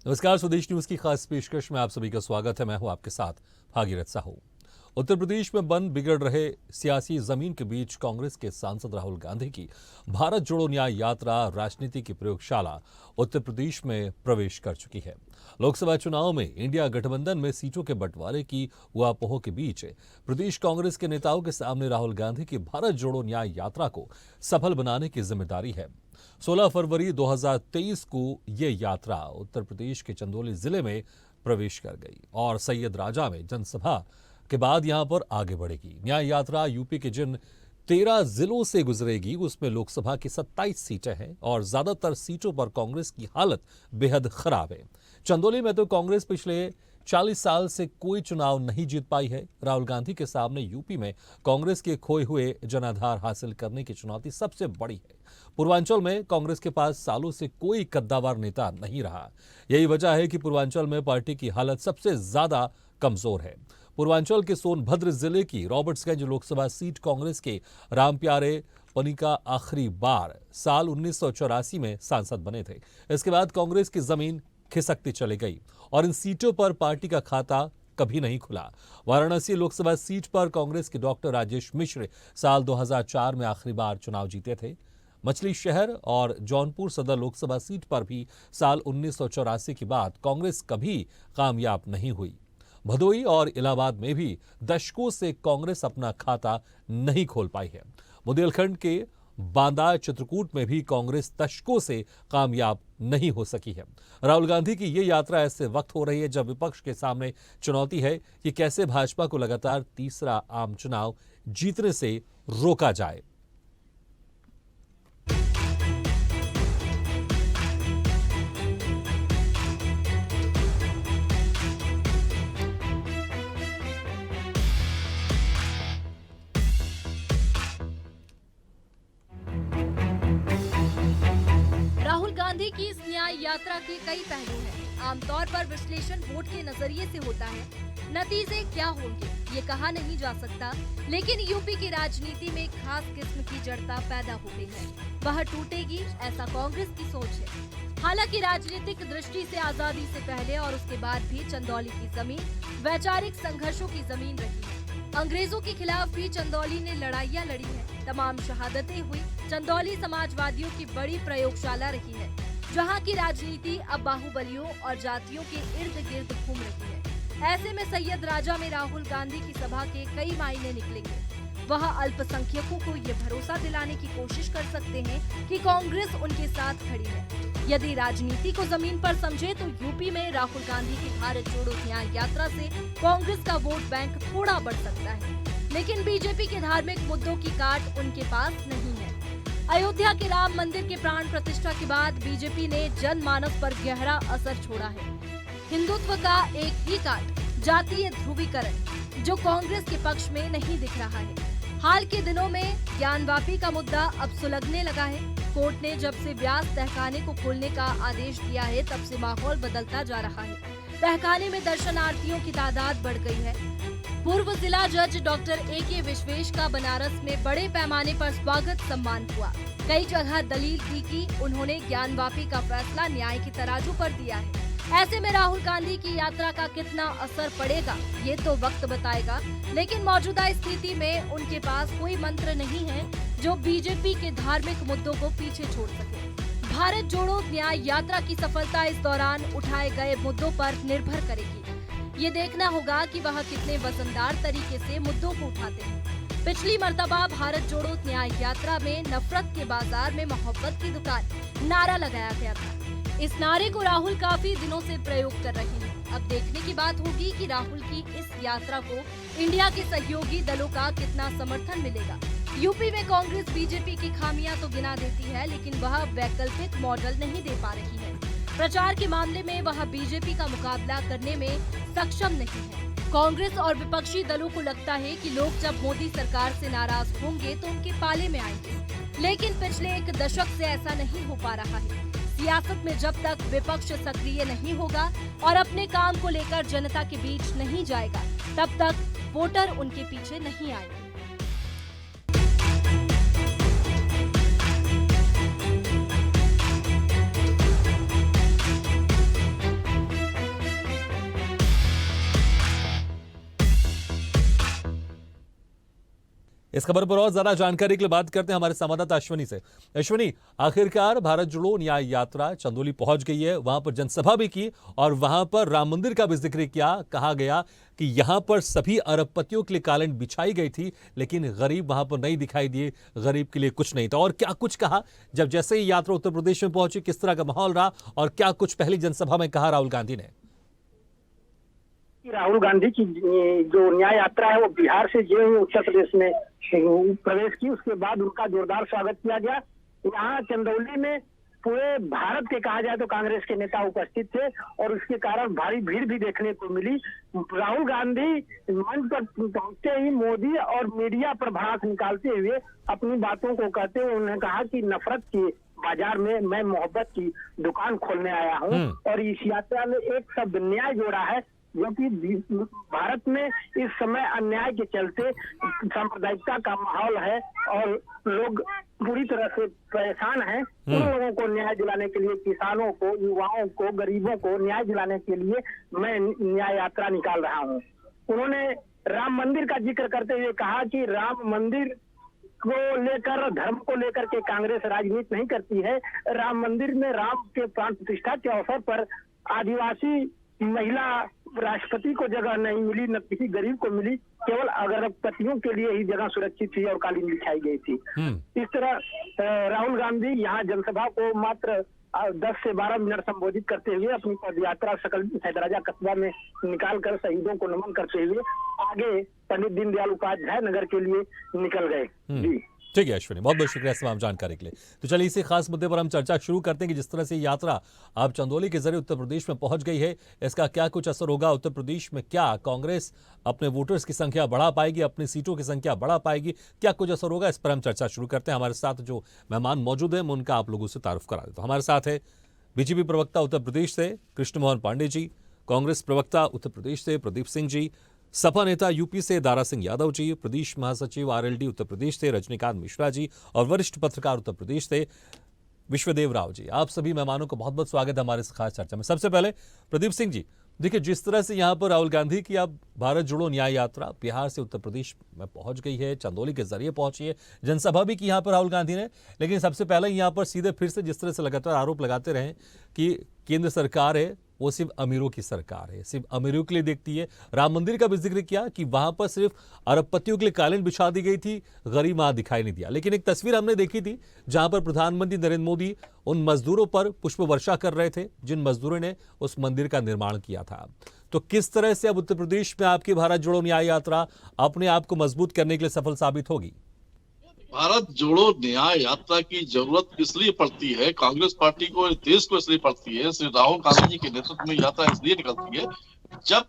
नमस्कार, स्वदेश न्यूज की खास पेशकश में आप सभी का स्वागत है। मैं हूं आपके साथ भागीरथ साहू। उत्तर प्रदेश में बन बिगड़ रहे सियासी जमीन के बीच कांग्रेस के सांसद राहुल गांधी की भारत जोड़ो न्याय यात्रा राजनीति की प्रयोगशाला उत्तर प्रदेश में प्रवेश कर चुकी है। लोकसभा चुनाव में इंडिया गठबंधन में सीटों के बंटवारे की ऊहापोह के बीच प्रदेश कांग्रेस के नेताओं के सामने राहुल गांधी की भारत जोड़ो न्याय यात्रा को सफल बनाने की जिम्मेदारी है। 16 फरवरी 2023 को ये यात्रा उत्तर प्रदेश के चंदौली जिले में प्रवेश कर गई और सैयद राजा में जनसभा के बाद यहां पर आगे बढ़ेगी। न्याय यात्रा यूपी के जिन 13 जिलों से गुजरेगी उसमें लोकसभा की 27 सीटें हैं और ज्यादातर सीटों पर कांग्रेस की हालत बेहद खराब है। चंदौली में तो कांग्रेस पिछले 40 साल से कोई चुनाव नहीं जीत पाई है। राहुल गांधी के सामने यूपी में कांग्रेस के खोए हुए जनाधार हासिल करने की चुनौती सबसे बड़ी है। पूर्वांचल में कांग्रेस के पास सालों से कोई कद्दावर नेता नहीं रहा। यही वजह है कि पूर्वांचल में पार्टी की हालत सबसे ज्यादा कमजोर है। पूर्वांचल के सोनभद्र जिले की रॉबर्ट्सगंज लोकसभा सीट कांग्रेस के रामप्यारे पनिका आखिरी बार साल 1984 में सांसद बने थे। इसके बाद कांग्रेस की जमीन खिसकती चली गई और इन सीटों पर पार्टी का खाता कभी नहीं खुला। वाराणसी लोकसभा सीट पर कांग्रेस के डॉक्टर राजेश मिश्र साल 2004 में आखिरी बार चुनाव जीते थे। मछली शहर और जौनपुर सदर लोकसभा सीट पर भी साल 1984 के बाद कांग्रेस कभी कामयाब नहीं हुई। भदोई और इलाहाबाद में भी दशकों से कांग्रेस अपना खाता नहीं खोल पाई है। बुंदेलखंड के बांदा चित्रकूट में भी कांग्रेस दशकों से कामयाब नहीं हो सकी है। राहुल गांधी की ये यात्रा ऐसे वक्त हो रही है जब विपक्ष के सामने चुनौती है कि कैसे भाजपा को लगातार तीसरा आम चुनाव जीतने से रोका जाए। राहुल गांधी की इस न्याय यात्रा के कई पहलू हैं। आमतौर पर विश्लेषण वोट के नजरिए से होता है। नतीजे क्या होंगे ये कहा नहीं जा सकता, लेकिन यूपी की राजनीति में खास किस्म की जड़ता पैदा हो गई है। वह टूटेगी ऐसा कांग्रेस की सोच है। हालांकि राजनीतिक दृष्टि से आजादी से पहले और उसके बाद भी चंदौली की जमीन वैचारिक संघर्षों की जमीन रही है। अंग्रेजों के खिलाफ भी चंदौली ने लड़ाइयाँ लड़ी है। तमाम शहादतें हुई। चंदौली समाजवादियों की बड़ी प्रयोगशाला रही है, जहां की राजनीति अब बाहुबलियों और जातियों के इर्द गिर्द घूम रही है। ऐसे में सैयद राजा में राहुल गांधी की सभा के कई मायने निकलेंगे। वह अल्पसंख्यकों को ये भरोसा दिलाने की कोशिश कर सकते हैं कि कांग्रेस उनके साथ खड़ी है। यदि राजनीति को जमीन पर समझे तो यूपी में राहुल गांधी की भारत जोड़ो न्याय यात्रा से कांग्रेस का वोट बैंक थोड़ा बढ़ सकता है, लेकिन बीजेपी के धार्मिक मुद्दों की काट उनके पास नहीं है। अयोध्या के राम मंदिर के प्राण प्रतिष्ठा के बाद बीजेपी ने जनमानस पर गहरा असर छोड़ा है। हिंदुत्व का एक ही काट, जातीय ध्रुवीकरण, जो कांग्रेस के पक्ष में नहीं दिख रहा है। हाल के दिनों में ज्ञानवापी का मुद्दा अब सुलगने लगा है। कोर्ट ने जब से व्यास तहखाने को खोलने का आदेश दिया है, तब से माहौल बदलता जा रहा है। तहखाने में दर्शनार्थियों की तादाद बढ़ गई है। पूर्व जिला जज डॉक्टर A.K. विश्वेश का बनारस में बड़े पैमाने पर स्वागत सम्मान हुआ। कई जगह दलील थी कि उन्होंने ज्ञानवापी का फैसला न्याय की तराजू पर दिया है। ऐसे में राहुल गांधी की यात्रा का कितना असर पड़ेगा ये तो वक्त बताएगा, लेकिन मौजूदा स्थिति में उनके पास कोई मंत्र नहीं है जो बीजेपी के धार्मिक मुद्दों को पीछे छोड़ सके। भारत जोड़ो न्याय यात्रा की सफलता इस दौरान उठाए गए मुद्दों पर निर्भर करेगी। ये देखना होगा कि वह कितने वजनदार तरीके से मुद्दों को उठाते हैं। पिछली मर्तबा भारत जोड़ो न्याय यात्रा में नफरत के बाजार में मोहब्बत की दुकान नारा लगाया गया था। इस नारे को राहुल काफी दिनों से प्रयोग कर रहे हैं। अब देखने की बात होगी कि राहुल की इस यात्रा को इंडिया के सहयोगी दलों का कितना समर्थन मिलेगा। यूपी में कांग्रेस बीजेपी की खामियां तो गिना देती है, लेकिन वह वैकल्पिक मॉडल नहीं दे पा रही है। प्रचार के मामले में वह बीजेपी का मुकाबला करने में सक्षम नहीं है। कांग्रेस और विपक्षी दलों को लगता है कि लोग जब मोदी सरकार से नाराज होंगे तो उनके पाले में आएंगे, लेकिन पिछले एक दशक से ऐसा नहीं हो पा रहा है। सियासत में जब तक विपक्ष सक्रिय नहीं होगा और अपने काम को लेकर जनता के बीच नहीं जाएगा, तब तक वोटर उनके पीछे नहीं आएंगे। इस खबर पर और ज्यादा जानकारी के लिए बात करते हैं हमारे संवाददाता अश्विनी से। अश्विनी, आखिरकार भारत जोड़ो न्याय यात्रा चंदौली पहुंच गई है, वहां पर जनसभा भी की और वहां पर राम मंदिर का भी जिक्र किया। कहा गया कि यहां पर सभी अरबपतियों के लिए कालीन बिछाई गई थी, लेकिन गरीब वहां पर नहीं दिखाई दिए, गरीब के लिए कुछ नहीं था। और क्या कुछ कहा जब जैसे ही यात्रा उत्तर प्रदेश में पहुंची, किस तरह का माहौल रहा और क्या कुछ पहली जनसभा में कहा राहुल गांधी ने? राहुल गांधी की जो न्याय यात्रा है वो बिहार से जो ही उत्तर प्रदेश में प्रवेश की, उसके बाद उनका जोरदार स्वागत किया गया। यहाँ चंदौली में पूरे भारत के कहा जाए तो कांग्रेस के नेता उपस्थित थे और उसके कारण भारी भीड़ भी देखने को मिली। राहुल गांधी मंच पर पहुंचते ही मोदी और मीडिया पर भड़ास निकालते हुए अपनी बातों को कहते हुए उन्होंने कहा कि नफरत के बाजार में मैं मोहब्बत की दुकान खोलने आया हूं और इस यात्रा में एक शब्द न्याय जोड़ा है, जो कि भारत में इस समय अन्याय के चलते सांप्रदायिकता का माहौल है और लोग पूरी तरह से परेशान हैं। उन लोगों को न्याय दिलाने के लिए, किसानों को, युवाओं को, गरीबों को न्याय दिलाने के लिए मैं न्याय यात्रा निकाल रहा हूं। उन्होंने राम मंदिर का जिक्र करते हुए कहा कि राम मंदिर को लेकर, धर्म को लेकर के कांग्रेस राजनीति नहीं करती है। राम मंदिर में राम के प्राण प्रतिष्ठा के अवसर पर आदिवासी महिला राष्ट्रपति को जगह नहीं मिली, न किसी गरीब को मिली, केवल अरबपतियों के लिए ही जगह सुरक्षित थी और कालीन बिछाई गई थी। इस तरह राहुल गांधी यहाँ जनसभा को मात्र 10 से 12 मिनट संबोधित करते हुए अपनी पदयात्रा सकल हैदराबाद कस्बा में निकाल कर शहीदों को नमन करते हुए आगे पंडित दीनदयाल उपाध्याय नगर के लिए निकल गए। जी ठीक है अश्विनी, बहुत बहुत शुक्रिया तमाम जानकारी के लिए। तो चलिए इसी खास मुद्दे पर हम चर्चा शुरू करते हैं कि जिस तरह से यात्रा अब चंदौली के जरिए उत्तर प्रदेश में पहुंच गई है, इसका क्या कुछ असर होगा उत्तर प्रदेश में? क्या कांग्रेस अपने वोटर्स की संख्या बढ़ा पाएगी, अपनी सीटों की संख्या बढ़ा पाएगी? क्या कुछ असर होगा, इस पर हम चर्चा शुरू करते हैं। हमारे साथ जो मेहमान मौजूद है मैं उनका आप लोगों से तारुफ करा देता हूं। हमारे साथ है बीजेपी प्रवक्ता उत्तर प्रदेश से कृष्ण मोहन पांडे जी, कांग्रेस प्रवक्ता उत्तर प्रदेश से प्रदीप सिंह जी, सपा नेता यूपी से दारा सिंह यादव जी, प्रदेश महासचिव आरएलडी उत्तर प्रदेश से रजनीकांत मिश्रा जी और वरिष्ठ पत्रकार उत्तर प्रदेश से विश्वदेव राव जी। आप सभी मेहमानों का बहुत बहुत स्वागत है हमारे इस खास चर्चा में। सबसे पहले प्रदीप सिंह जी, देखिए जिस तरह से यहाँ पर राहुल गांधी की अब भारत जोड़ो न्याय यात्रा बिहार से उत्तर प्रदेश में पहुंच गई है, चंदौली के जरिए पहुंची है, जनसभा भी की यहाँ पर राहुल गांधी ने, लेकिन सबसे पहले यहाँ पर सीधे फिर से जिस तरह से लगातार आरोप लगाते रहे कि केंद्र सरकार है वो सिर्फ अमीरों की सरकार है, सिर्फ अमीरों के लिए देखती है। राम मंदिर का भी जिक्र किया कि वहां पर सिर्फ अरबपतियों के लिए कालीन बिछा दी गई थी, गरीब वहां दिखाई नहीं दिया। लेकिन एक तस्वीर हमने देखी थी जहां पर प्रधानमंत्री नरेंद्र मोदी उन मजदूरों पर पुष्प वर्षा कर रहे थे जिन मजदूरों ने उस मंदिर का निर्माण किया था। तो किस तरह से अब उत्तर प्रदेश में आपकी भारत जोड़ो न्याय यात्रा अपने आप को मजबूत करने के लिए सफल साबित होगी? भारत जोड़ो न्याय यात्रा की जरूरत इसलिए पड़ती है, कांग्रेस पार्टी को, देश को इसलिए पड़ती है, श्री राहुल गांधी जी के नेतृत्व में यात्रा इसलिए निकलती है जब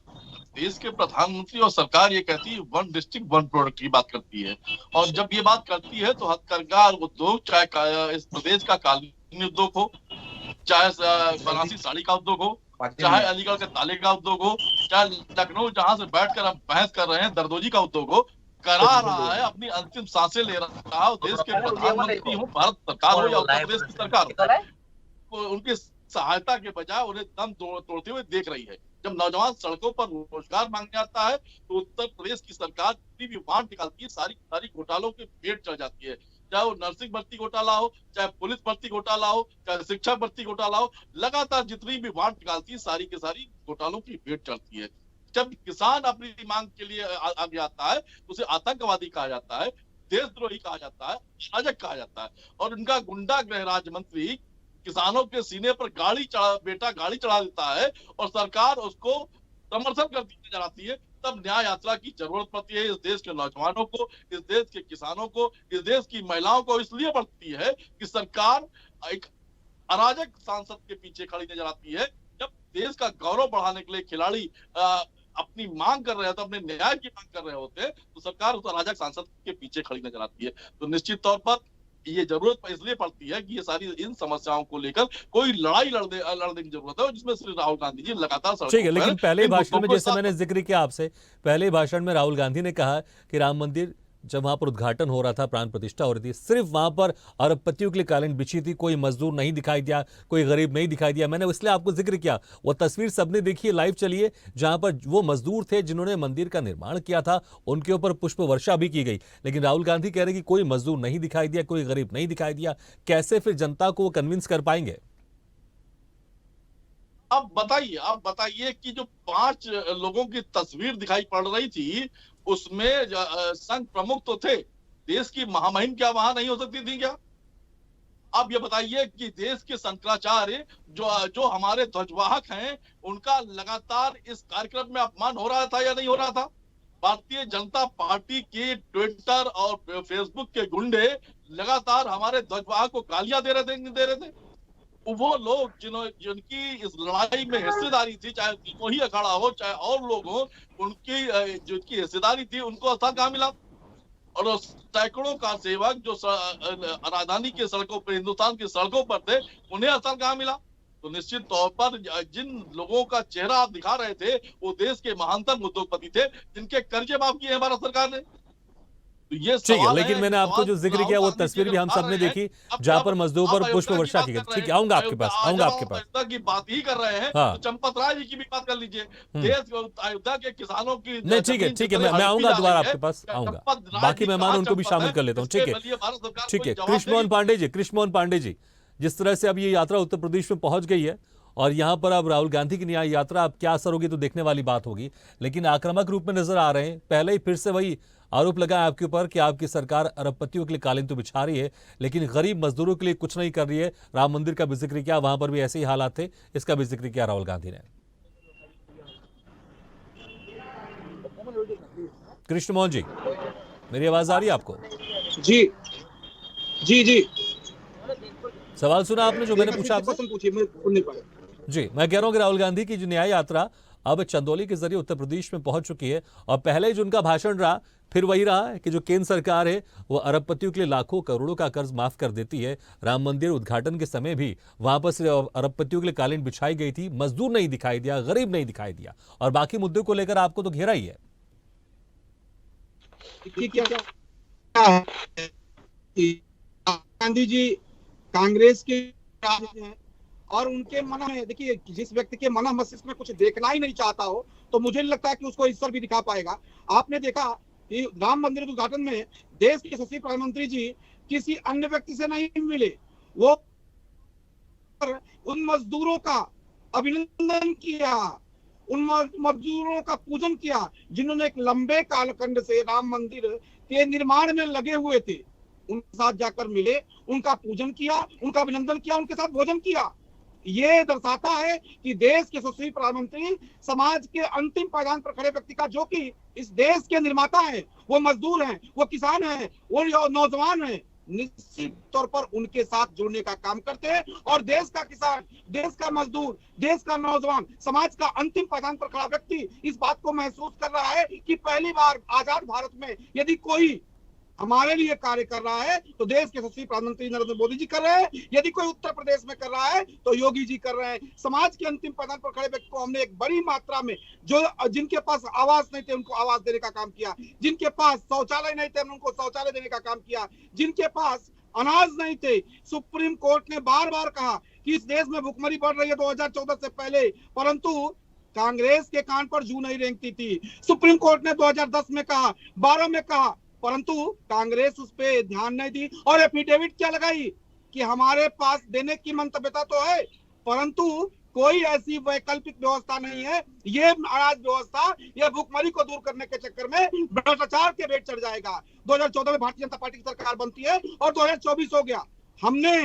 देश के प्रधानमंत्री और सरकार ये कहती है वन डिस्ट्रिक्ट वन प्रोडक्ट की बात करती है। और जब ये बात करती है तो हथकरघा उद्योग, चाहे इस प्रदेश का कालीन उद्योग हो, चाहे बनारसी साड़ी का उद्योग हो, चाहे अलीगढ़ के ताले का उद्योग हो, चाहे लखनऊ जहां से बैठकर हम बहस कर रहे हैं दरदोजी का उद्योग हो, करा रहा है, अपनी अंतिम सांसें ले रहा है। देश के प्रधानमंत्री हो, भारत सरकार हो या उत्तर प्रदेश की सरकार हो, उनकी सहायता के बजाय उन्हें दम तोड़ते हुए देख रही है। जब नौजवान सड़कों पर रोजगार मांगने आता है तो उत्तर प्रदेश की सरकार भी वांट निकालती है, सारी घोटालों के पेट चढ़ जाती है। चाहे वो नर्सिंग भर्ती घोटाला हो, चाहे पुलिस भर्ती घोटाला हो, चाहे शिक्षा भर्ती घोटाला हो, लगातार जितनी भी वांट निकालती है सारी की सारी घोटालों की पेट चढ़ती है। जब किसान अपनी मांग के लिए आगे आता है उसे आतंकवादी कहा जाता है, देशद्रोही कहा जाता है, अराजक कहा जाता है। और उनका गुंडा गृह राज्य मंत्री किसानों के सीने पर गाड़ी चढ़ा देता है और सरकार उसको समर्थन करती नजर आती है। तब न्याय यात्रा की जरूरत पड़ती है इस देश के नौजवानों को, इस देश के किसानों को, इस देश की महिलाओं को इसलिए पड़ती है कि सरकार एक अराजक सांसद के पीछे खड़ी नजर आती है। जब देश का गौरव बढ़ाने के लिए खिलाड़ी अपनी मांग कर रहे होते, अपने न्याय की मांग कर रहे होते हैं, तो सरकार उस अराजक सांसद के पीछे खड़ी नजर आती है। तो निश्चित तौर पर ये जरूरत इसलिए पड़ती है कि ये सारी इन समस्याओं को लेकर कोई लड़ाई लड़ने की जरूरत है, जिसमें श्री राहुल गांधी जी लगातार ठीक है। लेकिन पहले भाषण में जैसे मैंने जिक्र किया आपसे, पहले भाषण में राहुल गांधी ने कहा कि राम मंदिर जब वहां पर उद्घाटन हो रहा था, प्राण प्रतिष्ठा हो रही थी, सिर्फ वहां पर अरबपतियों के लिए कालीन बिछी थी, कोई मजदूर नहीं दिखाई दिया, कोई गरीब नहीं दिखाई दिया। मैंने इसलिए आपको जिक्र किया, वो तस्वीर सबने देखी है, लाइव चलिए, जहां पर वो मजदूर थे जिन्होंने मंदिर का निर्माण किया था, उनके ऊपर पुष्प वर्षा भी की गई। लेकिन राहुल गांधी कह रहे हैं कि कोई मजदूर नहीं दिखाई दिया, कोई गरीब नहीं दिखाई दिया। कैसे फिर जनता को वो कन्विंस कर पाएंगे? अब बताइए कि जो 5 लोगों की तस्वीर दिखाई पड़ रही थी, उसमें संघ प्रमुख तो थे, देश की महामहिम क्या वहां नहीं हो सकती थी क्या? अब ये बताइए कि देश के शंकराचार्य जो हमारे ध्वजवाहक हैं, उनका लगातार इस कार्यक्रम में अपमान हो रहा था या नहीं हो रहा था? भारतीय जनता पार्टी के ट्विटर और फेसबुक के गुंडे लगातार हमारे ध्वजवाहक को गालियां दे रहे थे। वो लोग जिनकी इस लड़ाई में हिस्सेदारी थी, चाहे कोई अखाड़ा हो चाहे और लोग हो, उनकी जिनकी हिस्सेदारी थी, उनको स्थान कहाँ मिला? और सैकड़ों का सेवक जो राजधानी की सड़कों पर, हिंदुस्तान की सड़कों पर थे, उन्हें स्थान कहाँ मिला? तो निश्चित तौर पर जिन लोगों का चेहरा आप दिखा रहे थे, वो देश के महानतम उद्योगपति थे, जिनके कर्जे माफ किए हैं भारत सरकार ने। तो ये ठीक है, लेकिन मैंने आपको जो जिक्र किया वो तस्वीर भी हम सब ने देखी, जहां पर मजदूर पर पुष्प वर्षा की गई। ठीक है, आऊंगा आपके पास। की बात ही कर रहे हैं, हाँ। तो चंपत राय जी की भी बात कर लीजिए। देश अयोध्या के किसानों की नहीं, ठीक है, मैं आऊंगा दोबारा आपके पास, आऊंगा। बाकी मेहमान उनको भी शामिल कर लेता हूँ। ठीक है, कृष्ण मोहन पांडे जी, जिस तरह से अब ये यात्रा उत्तर प्रदेश में पहुंच गई है और यहां पर अब राहुल गांधी की न्याय यात्रा, अब क्या असर होगी तो देखने वाली बात होगी, लेकिन आक्रामक रूप में नजर आ रहे हैं। पहले ही फिर से वही आरोप लगा है आपके ऊपर कि आपकी सरकार अरबपतियों के लिए कालीन तो बिछा रही है, लेकिन गरीब मजदूरों के लिए कुछ नहीं कर रही है। राम मंदिर का भी जिक्र किया, वहां पर भी ऐसे ही हालात थे, इसका भी जिक्र किया राहुल गांधी ने। कृष्ण मोहन जी, मेरी आवाज आ रही है आपको? जी जी जी, सवाल सुना आपने जो मैंने पूछा आपसे? पूछिए, मैं सुन नहीं पाया। जी, मैं कह रहा हूं कि राहुल गांधी की जो न्याय यात्रा अब चंदौली के जरिए उत्तर प्रदेश में पहुंच चुकी है और पहले जो उनका भाषण रहा, फिर वही रहा है कि जो केंद्र सरकार है वो अरबपतियों के लिए लाखों करोड़ों का कर्ज माफ कर देती है। राम मंदिर उद्घाटन के समय भी वहां पर सिर्फ अरबपतियों के लिए कालीन बिछाई गई थी, मजदूर नहीं दिखाई दिया, गरीब नहीं दिखाई दिया, और बाकी मुद्दों को लेकर आपको तो घेरा ही है। गांधी जी कांग्रेस के हैं और उनके मन में, देखिए, जिस व्यक्ति के मन मस्तिष्क में कुछ देखना ही नहीं चाहता हो, तो मुझे नहीं लगता है कि उसको ईश्वर भी दिखा पाएगा। आपने देखा कि राम मंदिर उद्घाटन में देश के यशस्वी प्रधानमंत्री जी किसी अन्य व्यक्ति से नहीं मिले, वो उन मजदूरों का अभिनंदन किया, उन मजदूरों का पूजन किया जिन्होंने एक लंबे कालखंड से राम मंदिर के निर्माण में लगे हुए थे। उनके साथ जाकर मिले, उनका पूजन किया, उनका अभिनंदन किया, उनके साथ भोजन किया। ये दर्शाता है कि देश के यशस्वी प्रधानमंत्री समाज के अंतिम पायदान पर खड़े व्यक्ति का, जो कि इस देश के निर्माता हैं, वो मजदूर हैं, वो किसान हैं, वो नौजवान हैं, निश्चित तौर पर उनके साथ जुड़ने का काम करते हैं। और देश का किसान, देश का मजदूर, देश का नौजवान, समाज का अंतिम पायदान पर खड़ा व्यक्ति इस बात को महसूस कर रहा है कि पहली बार आजाद भारत में यदि कोई हमारे लिए कार्य कर रहा है तो देश के यशस्वी प्रधानमंत्री नरेंद्र मोदी जी कर रहे हैं। यदि कोई उत्तर प्रदेश में कर रहा है तो योगी जी कर रहे हैं। समाज के अंतिम पायदान पर खड़े व्यक्ति को हमने एक बड़ी मात्रा में, जो जिनके पास आवास नहीं थे उनको आवास देने का काम किया, जिनके पास शौचालय नहीं थे उनको शौचालय देने का काम किया, जिनके पास अनाज नहीं थे। सुप्रीम कोर्ट ने बार बार कहा कि इस देश में भुखमरी बढ़ रही है 2014 से पहले, परंतु कांग्रेस के कान पर जू नहीं रेंगती थी। सुप्रीम कोर्ट ने 2010 में कहा, 12 में कहा, परंतु कांग्रेस उस पे ध्यान नहीं दी और एफिडेविट क्या लगाई कि हमारे पास देने की मंतव्यता तो है, परंतु कोई ऐसी वैकल्पिक व्यवस्था नहीं है। ये अनाज व्यवस्था या भुखमरी को दूर करने के चक्कर में भ्रष्टाचार के रेट चढ़ जाएगा। 2014 में भारतीय जनता पार्टी की सरकार बनती है और 2024 हो गया। हमने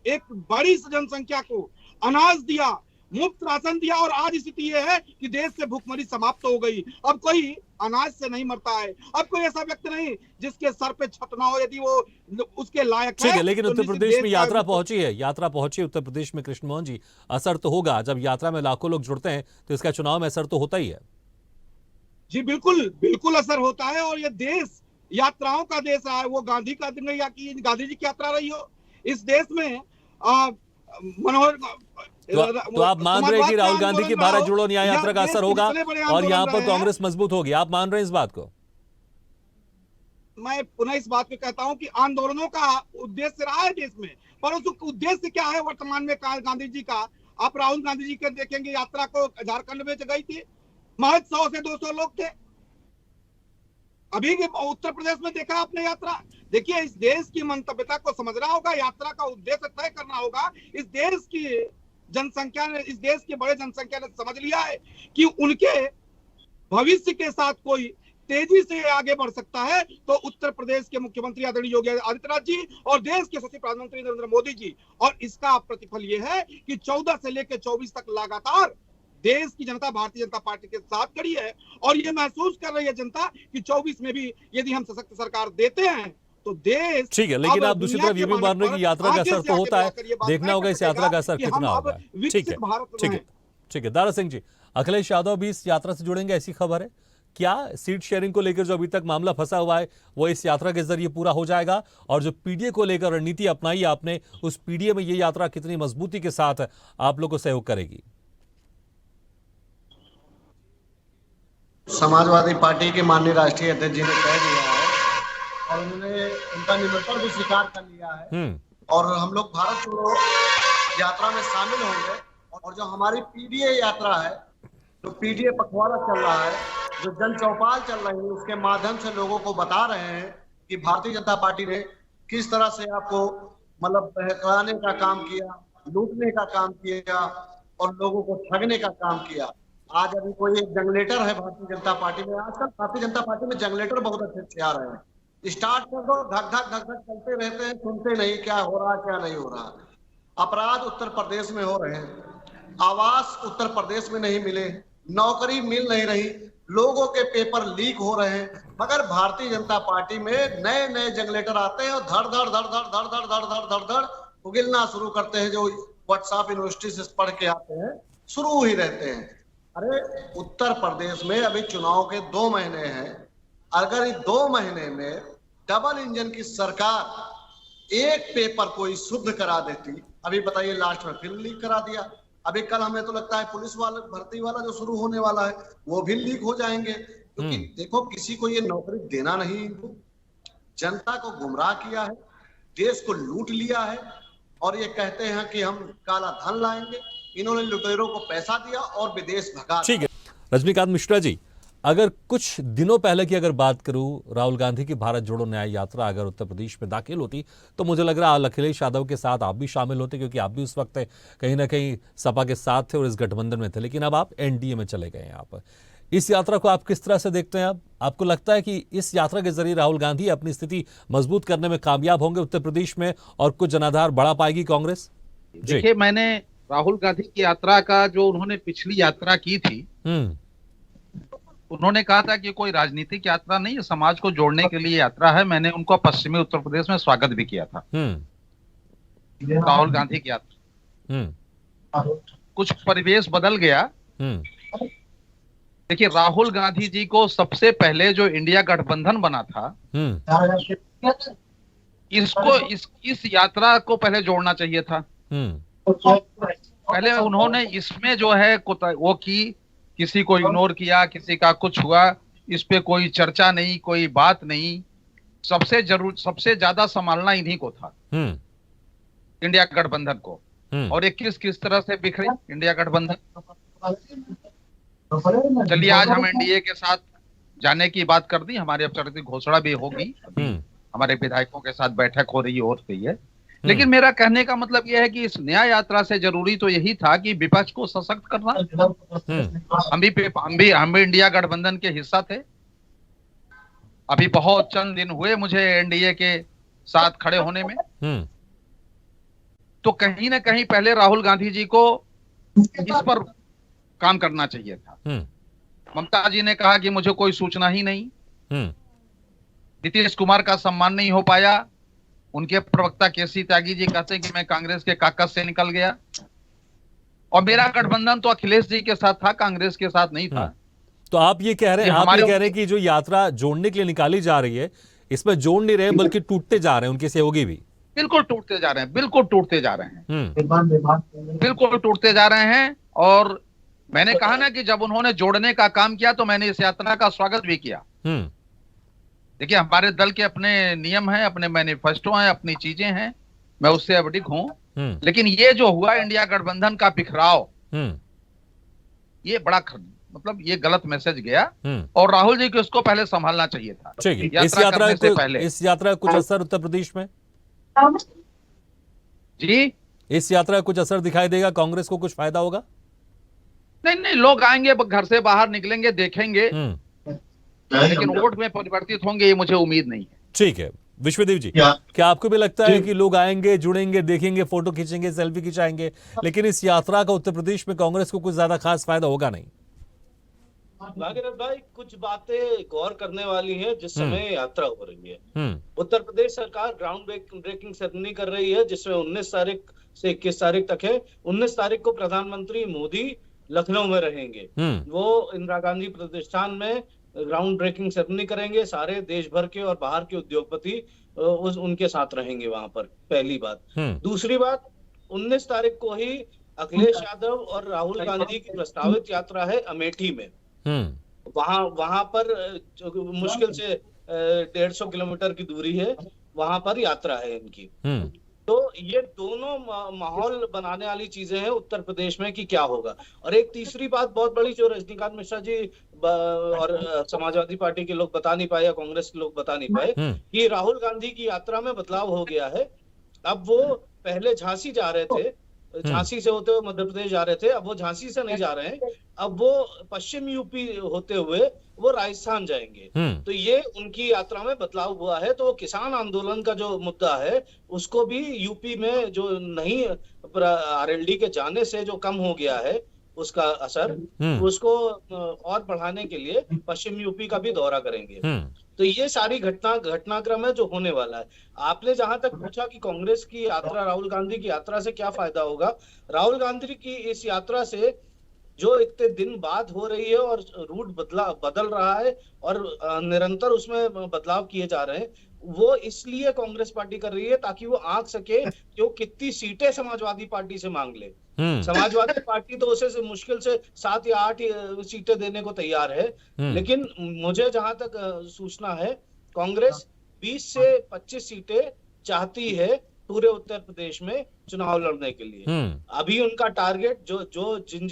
एक बड़ी जनसंख्या को अनाज दिया, मुफ्त राशन दिया, और आज स्थिति यह है कि देश से भुखमरी समाप्त हो गई। अब कोई अनाज से नहीं मरता है, अब कोई ऐसा व्यक्ति नहीं जिसके सर पे छत ना हो, यदि वो उसके लायक ठीक है। है। लेकिन उत्तर प्रदेश में यात्रा पहुंची है, यात्रा पहुंची उत्तर प्रदेश में कृष्ण मोहन जी, असर तो होगा। जब यात्रा में लाखों लोग जुड़ते हैं तो इसका चुनाव में असर तो होता ही है। जी बिल्कुल बिल्कुल असर होता है। और ये देश यात्राओं का देश रहा है, वो गांधी का दिन या कि गांधी जी की यात्रा रही हो। इस देश में मनोहर तो आप मान रहे हैं कि राहुल गांधी की भारत जोड़ो न्याय यात्रा का असर होगा और यहाँ पर कांग्रेस मजबूत होगी, आप मान रहे हैं इस बात को? मैं पुनः इस बात को कहता हूं कि आंदोलनों का उद्देश्य रहा है देश में, पर उस उद्देश्य क्या है वर्तमान में गांधी जी का? आप राहुल गांधी जी के देखेंगे यात्रा को झारखंड में गई थी, महज 100 से 200 लोग थे। अभी उत्तर प्रदेश में देखा आपने यात्रा। देखिए, इस देश की मंतव्यता को समझना होगा, यात्रा का उद्देश्य तय करना होगा। इस देश की जनसंख्या ने, इस देश की बड़े जनसंख्या ने समझ लिया है कि उनके भविष्य के साथ कोई तेजी से आगे बढ़ सकता है तो उत्तर प्रदेश के मुख्यमंत्री आदरणीय योगी आदित्यनाथ जी और देश के यशस्वी प्रधानमंत्री नरेंद्र मोदी जी। और इसका प्रतिफल यह है कि 14 से लेकर 24 तक लगातार देश की जनता भारतीय जनता पार्टी के साथ खड़ी है और ये महसूस कर रही है जनता कि 24 में भी यदि हम सशक्त सरकार देते हैं तो देश। ठीक है, लेकिन आप दूसरी तरफ ये भी मान रहे हैं कि यात्रा का असर तो होता है, देखना होगा इस यात्रा का असर कितना होगा। ठीक है, ठीक है, ठीक है। दारा सिंह जी, अखिलेश यादव भी इस यात्रा से जुड़ेंगे, ऐसी खबर है क्या? सीट शेयरिंग को लेकर जो अभी तक मामला फंसा हुआ है वो इस यात्रा के जरिए पूरा हो जाएगा, और जो पीडीए को लेकर रणनीति अपनाई आपने, उस पीडीए में ये यात्रा कितनी मजबूती के साथ आप लोग को सहयोग करेगी? समाजवादी पार्टी के माननीय राष्ट्रीय अध्यक्ष जी ने कह दिया है और उन्होंने उनका निमंत्रण भी स्वीकार कर लिया है और हम लोग भारत जोड़ो यात्रा में शामिल होंगे। और जो हमारी पीडीए यात्रा है, जो पीडीए पखवाड़ा चल रहा है, जो जन चौपाल चल रही है, उसके माध्यम से लोगों को बता रहे हैं कि भारतीय जनता पार्टी ने किस तरह से आपको मतलब बहकाने का काम किया, लूटने का काम किया और लोगों को ठगने का काम किया। आज अभी कोई एक जंगलेटर है भारतीय जनता पार्टी में, आजकल भारतीय जनता पार्टी में जंगलेटर बहुत अच्छे आ रहे हैं। स्टार्ट कर दो, धक धक धक धक चलते रहते हैं, सुनते नहीं क्या हो रहा क्या नहीं हो रहा। अपराध उत्तर प्रदेश में हो रहे हैं, आवास उत्तर प्रदेश में नहीं मिले, नौकरी मिल नहीं रही, लोगों के पेपर लीक हो रहे हैं, मगर भारतीय जनता पार्टी में नए नए जंगलेटर आते हैं और धड़ धड़ धड़ धड़ धड़ धड़ धड़ धड़ धड़ धड़ उगिलना शुरू करते हैं। जो व्हाट्सएप यूनिवर्सिटी से पढ़ के आते हैं शुरू ही रहते हैं। अरे उत्तर प्रदेश में अभी चुनाव के 2 महीने हैं, अगर इस 2 महीने में डबल इंजन की सरकार एक पेपर कोई शुद्ध करा देती, अभी बताइए लास्ट में फिर लीक करा दिया। अभी कल हमें तो लगता है पुलिस वाले भर्ती वाला जो शुरू होने वाला है वो भी लीक हो जाएंगे, क्योंकि देखो किसी को ये नौकरी देना नहीं, इनको जनता को गुमराह किया है, देश को लूट लिया है और ये कहते हैं कि हम काला धन लाएंगे। इन्होंने लुटेरों को पैसा दिया और विदेश भगा। ठीक है रजनीकांत मिश्रा जी, अगर कुछ दिनों पहले की अगर बात करूं, राहुल गांधी की भारत जोड़ो न्याय यात्रा अगर उत्तर प्रदेश में दाखिल होती तो मुझे लग रहा है अखिलेश यादव के साथ आप भी शामिल होते, क्योंकि आप भी उस वक्त कहीं ना कहीं सपा के साथ थे और इस गठबंधन में थे, लेकिन अब आप एनडीए में चले गए हैं। आप इस यात्रा को आप किस तरह से देखते हैं? अब आपको लगता है कि इस यात्रा के जरिए राहुल गांधी अपनी स्थिति मजबूत करने में कामयाब होंगे उत्तर प्रदेश में और कुछ जनाधार बढ़ा पाएगी कांग्रेस? देखिए, मैंने राहुल गांधी की यात्रा का जो उन्होंने पिछली यात्रा की थी, उन्होंने कहा था कि कोई राजनीतिक यात्रा नहीं है, समाज को जोड़ने के लिए यात्रा है। मैंने उनको पश्चिमी उत्तर प्रदेश में स्वागत भी किया था राहुल गांधी की यात्रा। कुछ परिवेश बदल गया। देखिए, राहुल गांधी जी को सबसे पहले जो इंडिया गठबंधन बना था, इसको इस यात्रा को पहले जोड़ना चाहिए था। पहले उन्होंने इसमें जो है वो की किसी को इग्नोर किया, किसी का कुछ हुआ, इस पे कोई चर्चा नहीं, कोई बात नहीं। सबसे ज्यादा संभालना इन्हीं को था, इंडिया गठबंधन को। और ये किस तरह से बिखरी इंडिया गठबंधन। चलिए, आज हम एनडीए के साथ जाने की बात कर दी, हमारी औपचारिक घोषणा भी होगी, हमारे विधायकों के साथ बैठक हो रही है। लेकिन मेरा कहने का मतलब यह है कि इस न्याय यात्रा से जरूरी तो यही था कि विपक्ष को सशक्त करना। हम भी इंडिया गठबंधन के हिस्सा थे। अभी बहुत चंद दिन हुए मुझे एनडीए के साथ खड़े होने में। तो कहीं ना कहीं पहले राहुल गांधी जी को इस पर काम करना चाहिए था। ममता जी ने कहा कि मुझे कोई सूचना ही नहीं। नीतीश कुमार का सम्मान नहीं हो पाया। उनके प्रवक्ता केसी त्यागी जी कहते हैं कि मैं कांग्रेस के काकस से निकल गया और मेरा गठबंधन तो अखिलेश जी के साथ था, कांग्रेस के साथ नहीं था। तो आप ये कह रहे हैं कि जो यात्रा जोड़ने के लिए निकाली जा रही है, इसमें जोड़ नहीं रहे बल्कि टूटते जा रहे हैं उनके सहयोगी भी। बिल्कुल टूटते जा रहे हैं, बिल्कुल टूटते जा रहे हैं, बिल्कुल टूटते जा रहे हैं। और मैंने कहा ना कि जब उन्होंने जोड़ने का काम किया तो मैंने इस यात्रा का स्वागत भी किया। देखिए, हमारे दल के अपने नियम हैं, अपने मैनिफेस्टो हैं, अपनी चीजें हैं, मैं उससे अवडिक हूँ। लेकिन ये जो हुआ इंडिया गठबंधन का बिखराव, ये बड़ा मतलब ये गलत मैसेज गया, और राहुल जी को उसको पहले संभालना चाहिए था। इस यात्रा का कुछ असर उत्तर प्रदेश में जी, इस यात्रा का कुछ असर दिखाई देगा? कांग्रेस को कुछ फायदा होगा? नहीं, लोग आएंगे, घर से बाहर निकलेंगे, देखेंगे, लेकिन वोट में परिवर्तित होंगे ये मुझे उम्मीद नहीं है। ठीक है विश्वदेव जी, क्या आपको भी लगता है कि लोग आएंगे, जुड़ेंगे, देखेंगे, फोटो खींचेंगे, सेल्फी खिंचाएंगे, लेकिन इस यात्रा का उत्तर प्रदेश में कांग्रेस को कुछ ज्यादा खास फायदा होगा नहीं? भागीरथ भाई, कुछ बातें गौर करने वाली हैं जिस समय यात्रा हो रही है। उत्तर प्रदेश सरकार ग्राउंड ब्रेकिंग सेरेमनी कर रही है, जिसमें 19 तारीख से 21 तारीख तक है। 19 तारीख को प्रधानमंत्री मोदी लखनऊ में रहेंगे। वो इंदिरा गांधी प्रतिष्ठान में ग्राउंड ब्रेकिंग सेरेमनी करेंगे। सारे देश भर के और बाहर के उद्योगपति उनके साथ रहेंगे वहां पर, पहली बात। दूसरी बात, 19 तारीख को ही अखिलेश यादव और राहुल गांधी की प्रस्तावित यात्रा है अमेठी में। वहां पर मुश्किल से 150 किलोमीटर की दूरी है, वहां पर यात्रा है इनकी। तो ये दोनों माहौल बनाने वाली चीजें हैं उत्तर प्रदेश में कि क्या होगा। और एक तीसरी बात बहुत बड़ी जो रजनीकांत मिश्रा जी और समाजवादी पार्टी के लोग बता नहीं पाए या कांग्रेस के लोग बता नहीं पाए कि राहुल गांधी की यात्रा में बदलाव हो गया है। अब वो पहले झांसी जा रहे थे, झांसी से होते हुए मध्य प्रदेश जा रहे थे, अब वो झांसी से नहीं जा रहे हैं, अब वो पश्चिम यूपी होते हुए वो राजस्थान जाएंगे। तो ये उनकी यात्रा में बदलाव हुआ है। तो वो किसान आंदोलन का जो मुद्दा है उसको भी यूपी में जो नहीं आरएलडी के जाने से जो कम हो गया है उसका असर, उसको और बढ़ाने के लिए पश्चिम यूपी का भी दौरा करेंगे। तो ये सारी घटनाक्रम है जो होने वाला है। आपने जहां तक पूछा कि कांग्रेस की यात्रा, राहुल गांधी की यात्रा से क्या फायदा होगा, राहुल गांधी की इस यात्रा से जो इतने दिन बाद हो रही है और रूट बदल रहा है और निरंतर उसमें बदलाव किए जा रहे हैं, वो इसलिए कांग्रेस पार्टी कर रही है ताकि वो आंक सके कि वो कितनी सीटें समाजवादी पार्टी से मांग ले। समाजवादी पार्टी तो उसे मुश्किल से 7 या 8 सीटें देने को तैयार है, लेकिन मुझे जहां तक सूचना है कांग्रेस 20 से 25 सीटें चाहती है पूरे उत्तर प्रदेश में चुनाव लड़ने के लिए। अभी उनका टारगेट जो जिन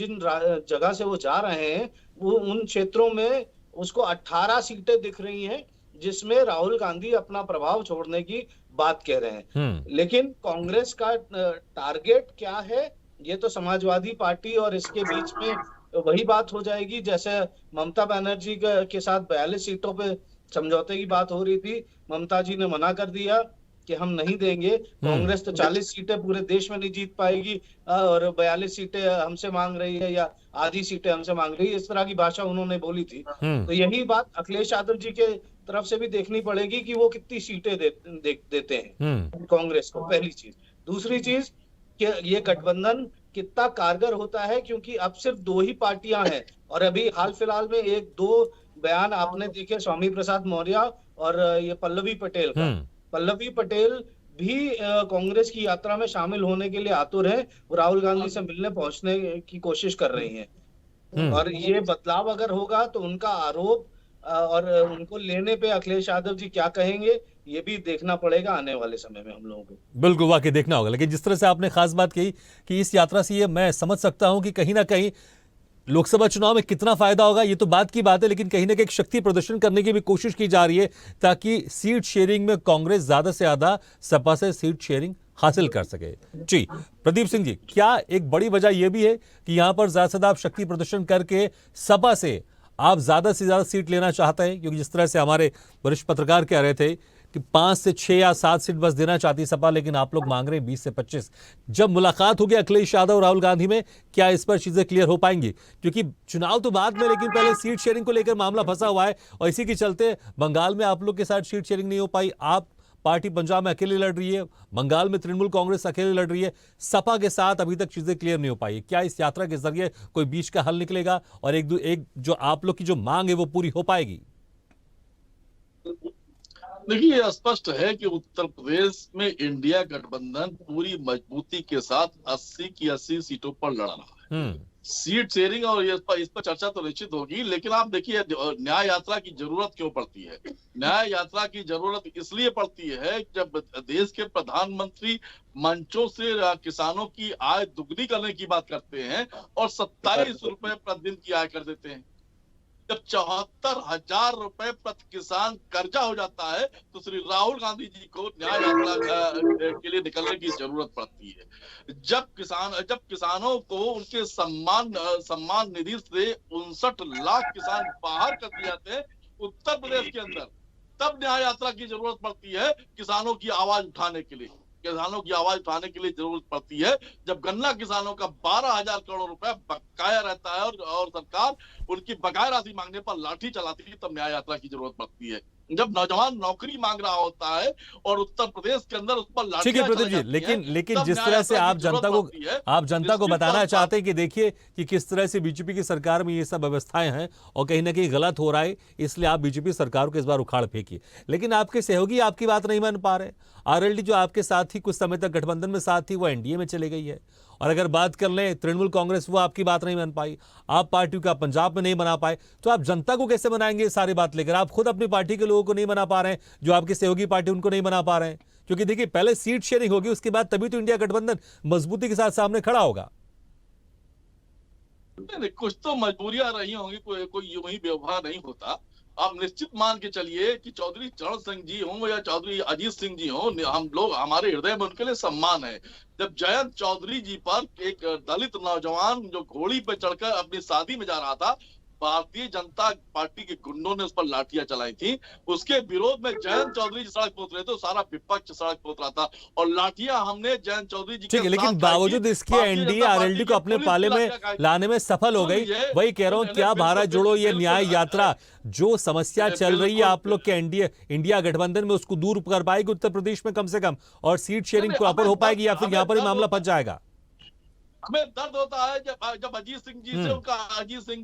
जगह से वो जा रहे हैं वो उन क्षेत्रों में उसको 18 सीटें दिख रही हैं जिसमें राहुल गांधी अपना प्रभाव छोड़ने की बात कह रहे हैं। लेकिन कांग्रेस का टारगेट क्या है ये तो समाजवादी पार्टी और इसके बीच में वही बात हो जाएगी जैसे ममता बनर्जी के साथ 42 सीटों पे समझौते की बात हो रही थी। ममता जी ने मना कर दिया कि हम नहीं देंगे। कांग्रेस तो 40 सीटें पूरे देश में नहीं जीत पाएगी और 42 सीटें हमसे मांग रही है या आधी सीटें हमसे मांग रही है, इस तरह की भाषा उन्होंने बोली थी। तो यही बात अखिलेश यादव जी के तरफ से भी देखनी पड़ेगी कि वो कितनी सीटें देते हैं कांग्रेस को, पहली चीज। दूसरी चीज कि ये गठबंधन कितना कारगर होता है, क्योंकि अब सिर्फ 2 ही पार्टियां हैं और अभी हाल फिलहाल में 1-2 बयान आपने देखे स्वामी प्रसाद मौर्य और ये पल्लवी पटेल का। पल्लवी पटेल भी कांग्रेस की यात्रा में शामिल होने के लिए आतुर है, राहुल गांधी से मिलने पहुंचने की कोशिश कर रही हैं। और ये बदलाव अगर होगा तो उनका आरोप और उनको लेने पे अखिलेश यादव जी क्या कहेंगे ये भी देखना पड़ेगा आने वाले समय में हम लोगों को। बिल्कुल वाकई देखना होगा। लेकिन जिस तरह से आपने खास बात कही कि इस यात्रा से ये मैं समझ सकता हूं कि कहीं ना कहीं लोकसभा चुनाव में कितना फायदा होगा ये तो बात की बात है, लेकिन कहीं ना कहीं एक शक्ति प्रदर्शन करने की भी कोशिश की जा रही है ताकि सीट शेयरिंग में कांग्रेस ज्यादा से ज्यादा सपा से सीट शेयरिंग हासिल कर सके। जी प्रदीप सिंह जी, क्या एक बड़ी वजह यह भी है कि यहां पर ज्यादा से ज्यादा आप शक्ति प्रदर्शन करके सपा से आप ज्यादा से ज्यादा सीट लेना चाहते हैं? क्योंकि जिस तरह से हमारे वरिष्ठ पत्रकार कह रहे थे कि 5 से 6 या 7 सीट बस देना चाहती सपा, लेकिन आप लोग मांग रहे हैं 20 से 25। जब मुलाकात होगी अखिलेश यादव और राहुल गांधी में, क्या इस पर चीजें क्लियर हो पाएंगी? क्योंकि चुनाव तो बाद में, लेकिन पहले सीट शेयरिंग को लेकर मामला फंसा हुआ है और इसी के चलते बंगाल में आप लोग के साथ सीट शेयरिंग नहीं हो पाई। आप पार्टी पंजाब में अकेले लड़ रही है, बंगाल में तृणमूल कांग्रेस अकेले लड़ रही है, सपा के साथ अभी तक चीजें क्लियर नहीं हो पाई। क्या इस यात्रा के जरिए कोई बीच का हल निकलेगा और एक जो आप लोग की जो मांग है वो पूरी हो पाएगी? देखिए, ये स्पष्ट है कि उत्तर प्रदेश में इंडिया गठबंधन पूरी मजबूती के साथ 80 की 80 सीटों पर लड़ रहा है। सीट शेयरिंग और इस पर चर्चा तो निश्चित होगी, लेकिन आप देखिए न्याय यात्रा की जरूरत क्यों पड़ती है। न्याय यात्रा की जरूरत इसलिए पड़ती है जब देश के प्रधानमंत्री मंचों से किसानों की आय दुगनी करने की बात करते हैं और 27 रुपए प्रतिदिन की आय कर देते हैं। जब 74,000 रुपए प्रति किसान कर्जा हो जाता है तो श्री राहुल गांधी जी को न्याय यात्रा के लिए निकलने की जरूरत पड़ती है। जब किसानों को उनके सम्मान निधि से 59 लाख किसान बाहर कर दिए जाते हैं उत्तर प्रदेश के अंदर, तब न्याय यात्रा की जरूरत पड़ती है किसानों की आवाज उठाने के लिए। किसानों की आवाज उठाने के लिए जरूरत पड़ती है जब गन्ना किसानों का 12,000 करोड़ रुपए बकाया रहता है और सरकार उनकी बकाया राशि मांगने पर लाठी चलाती है, तब न्याय यात्रा की जरूरत पड़ती है। जब नौजवान नौकरी मांग रहा होता है और उत्तर प्रदेश के अंदर उस पर लाठी, ठीक है प्रदीप जी, लेकिन जिस तरह से आप जनता को बताना चाहते हैं कि देखिए कि किस तरह से बीजेपी की सरकार में ये सब व्यवस्थाएं हैं और कहीं ना कहीं गलत हो रहा है, इसलिए आप बीजेपी सरकार को इस बार उखाड़ फेंकिए, लेकिन आपके सहयोगी आपकी बात नहीं मान पा रहे। आरएलडी जो आपके साथ ही कुछ समय तक गठबंधन में साथ थी वो एनडीए में चली गई है, और अगर बात कर लें तृणमूल कांग्रेस, वो आपकी बात नहीं मान पाई, आप पार्टी का पंजाब में नहीं बना पाए, तो आप जनता को कैसे बनाएंगे सारी बात लेकर? आप खुद अपनी पार्टी के लोगों को नहीं बना पा रहे हैं, जो आपकी सहयोगी पार्टी उनको नहीं बना पा रहे हैं, क्योंकि देखिए पहले सीट शेयरिंग होगी, उसके बाद तभी तो इंडिया गठबंधन मजबूती के साथ सामने खड़ा होगा। नहीं, कुछ तो मजबूरियां रही होंगी, कोई यूं ही व्यवहार नहीं होता। आप निश्चित मान के चलिए कि चौधरी चरण सिंह जी हों या चौधरी अजीत सिंह जी हों, हम लोग, हमारे हृदय में उनके लिए सम्मान है। जब जयंत चौधरी जी पर एक दलित नौजवान जो घोड़ी पे चढ़कर अपनी शादी में जा रहा था, भारतीय जनता पार्टी के गुंडों ने उस पर लाठियां चलाई थी, उसके विरोध में जयंत चौधरी जी सड़क पहुंच रहे थे, सारा विपक्ष सड़क पहुंच रहा था और लाठियां हमने जयंत चौधरी जी, ठीक है, लेकिन बावजूद इसके एनडीए आरएलडी को अपने पाले में लाने में सफल हो गई। वही कह रहा हूं, क्या भारत जोड़ो ये न्याय यात्रा जो समस्या चल रही है आप लोग के एनडीए इंडिया गठबंधन में, उसको दूर कर पाएगी उत्तर प्रदेश में कम से कम, और सीट शेयरिंग प्रॉपर हो पाएगी, या फिर यहाँ पर ही मामला फंस जाएगा? हमें दर्द होता है जब अजीत सिंह जी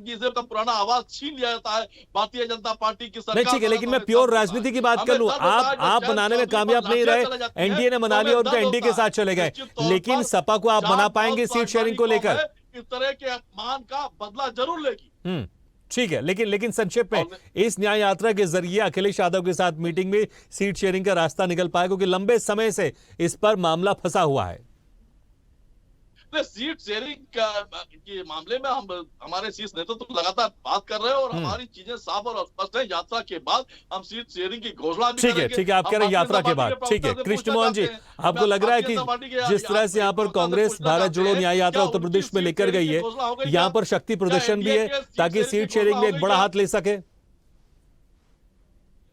से उनका पुराना आवाज छीन लिया जाता है भारतीय जनता पार्टी की सरकार। ठीक है, लेकिन मैं प्योर राजनीति की बात कर लूं, आप बनाने में कामयाब नहीं रहे, एनडीए ने बना लिया, उनका एनडीए के साथ चले गए, लेकिन सपा को आप बना पाएंगे सीट शेयरिंग को लेकर? इस तरह के अपमान का बदला जरूर लेगी। ठीक है, लेकिन संक्षेप में इस न्याय यात्रा के जरिए अखिलेश यादव के साथ मीटिंग में सीट शेयरिंग का रास्ता निकल पाएगा, क्योंकि लंबे समय से इस पर मामला फंसा हुआ है। सीट शेयरिंग के मामले में हमारे शीर्ष नेतृत्व तो लगातार बात कर रहे हैं और हमारी चीजें साफ और स्पष्ट है। यात्रा के बाद हम सीट शेयरिंग की घोषणा भी करेंगे। ठीक है, आप कह रहे हैं यात्रा के बाद। ठीक है, कृष्ण मोहन जी, आपको लग रहा है कि जिस तरह से यहाँ पर कांग्रेस भारत जोड़ो न्याय यात्रा उत्तर प्रदेश में लेकर गई है, यहाँ पर शक्ति प्रदर्शन भी है ताकि सीट शेयरिंग में एक बड़ा हाथ ले सके?